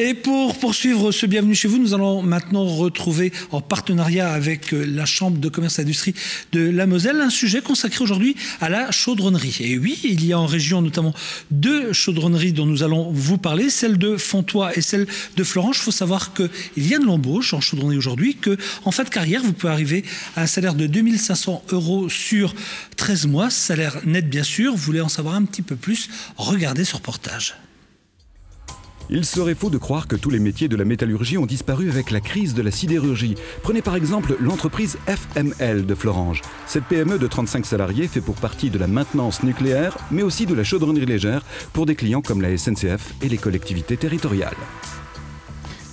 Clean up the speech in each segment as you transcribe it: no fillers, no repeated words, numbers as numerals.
Et pour poursuivre ce Bienvenue chez vous, nous allons maintenant retrouver en partenariat avec la Chambre de commerce et d'industrie de la Moselle un sujet consacré aujourd'hui à la chaudronnerie. Et oui, il y a en région notamment deux chaudronneries dont nous allons vous parler, celle de Fontoy et celle de Florange. Il faut savoir qu'il y a de l'embauche en chaudronnerie aujourd'hui, qu'en fin de carrière, vous pouvez arriver à un salaire de 2 500 € sur 13 mois, salaire net bien sûr. Vous voulez en savoir un petit peu plus, regardez ce reportage. Il serait faux de croire que tous les métiers de la métallurgie ont disparu avec la crise de la sidérurgie. Prenez par exemple l'entreprise FML de Florange. Cette PME de 35 salariés fait pour partie de la maintenance nucléaire, mais aussi de la chaudronnerie légère pour des clients comme la SNCF et les collectivités territoriales.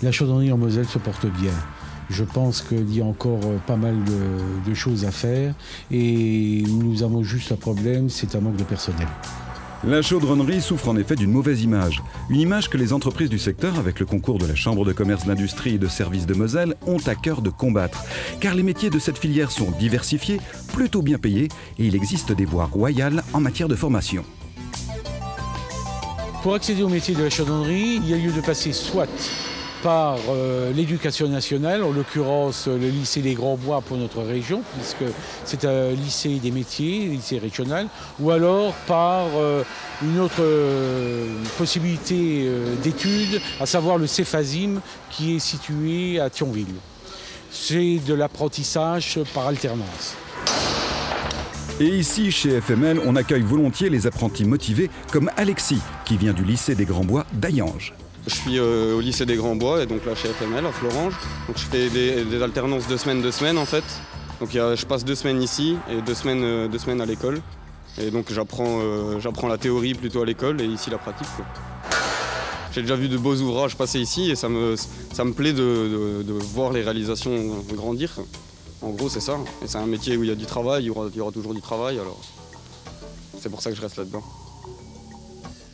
La chaudronnerie en Moselle se porte bien. Je pense qu'il y a encore pas mal de choses à faire et nous avons juste un problème, c'est un manque de personnel. La chaudronnerie souffre en effet d'une mauvaise image. Une image que les entreprises du secteur, avec le concours de la Chambre de commerce, d'industrie et de services de Moselle, ont à cœur de combattre. Car les métiers de cette filière sont diversifiés, plutôt bien payés, et il existe des voies royales en matière de formation. Pour accéder au métier de la chaudronnerie, il y a lieu de passer soit par l'éducation nationale, en l'occurrence le lycée des Grands Bois pour notre région, puisque c'est un lycée des métiers, lycée régional, ou alors par une autre possibilité d'études, à savoir le CEFASIM qui est situé à Thionville. C'est de l'apprentissage par alternance. Et ici, chez FML, on accueille volontiers les apprentis motivés comme Alexis, qui vient du lycée des Grands Bois d'Ayange. Je suis au lycée des Grands Bois et donc là chez FML à Florange. Donc je fais des alternances 2 semaines en fait. Donc je passe 2 semaines ici et 2 semaines à l'école. Et donc j'apprends la théorie plutôt à l'école et ici la pratique. J'ai déjà vu de beaux ouvrages passer ici et ça me plaît de voir les réalisations grandir. En gros c'est ça. Et c'est un métier où il y a du travail, il y aura toujours du travail, alors c'est pour ça que je reste là-dedans.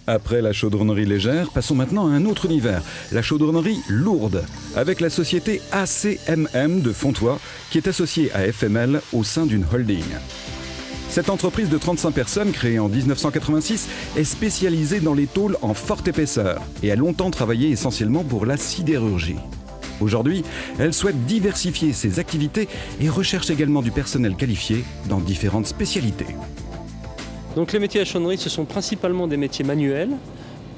Après la chaudronnerie légère, passons maintenant à un autre univers, la chaudronnerie lourde, avec la société ACMM de Fontoy, qui est associée à FML au sein d'une holding. Cette entreprise de 35 personnes, créée en 1986, est spécialisée dans les tôles en forte épaisseur et a longtemps travaillé essentiellement pour la sidérurgie. Aujourd'hui, elle souhaite diversifier ses activités et recherche également du personnel qualifié dans différentes spécialités. Donc les métiers à chaudronnerie, ce sont principalement des métiers manuels.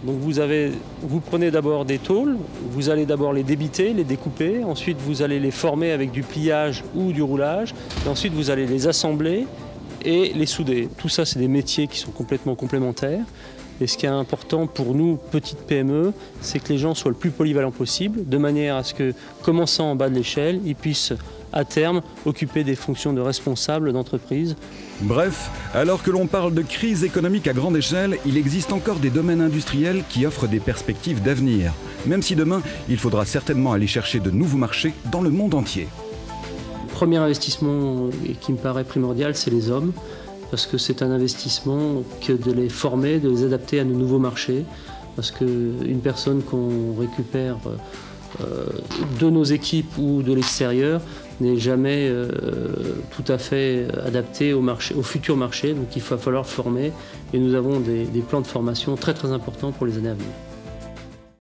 Donc vous prenez d'abord des tôles, vous allez d'abord les débiter, les découper, ensuite vous allez les former avec du pliage ou du roulage, et ensuite vous allez les assembler et les souder. Tout ça, c'est des métiers qui sont complètement complémentaires. Et ce qui est important pour nous, petites PME, c'est que les gens soient le plus polyvalents possible, de manière à ce que, commençant en bas de l'échelle, ils puissent à terme occuper des fonctions de responsable d'entreprise. Bref, alors que l'on parle de crise économique à grande échelle, il existe encore des domaines industriels qui offrent des perspectives d'avenir. Même si demain, il faudra certainement aller chercher de nouveaux marchés dans le monde entier. Le premier investissement qui me paraît primordial, c'est les hommes. Parce que c'est un investissement que de les former, de les adapter à nos nouveaux marchés. Parce qu'une personne qu'on récupère de nos équipes ou de l'extérieur n'est jamais tout à fait adaptée au futur marché. Donc il va falloir former et nous avons des plans de formation très importants pour les années à venir.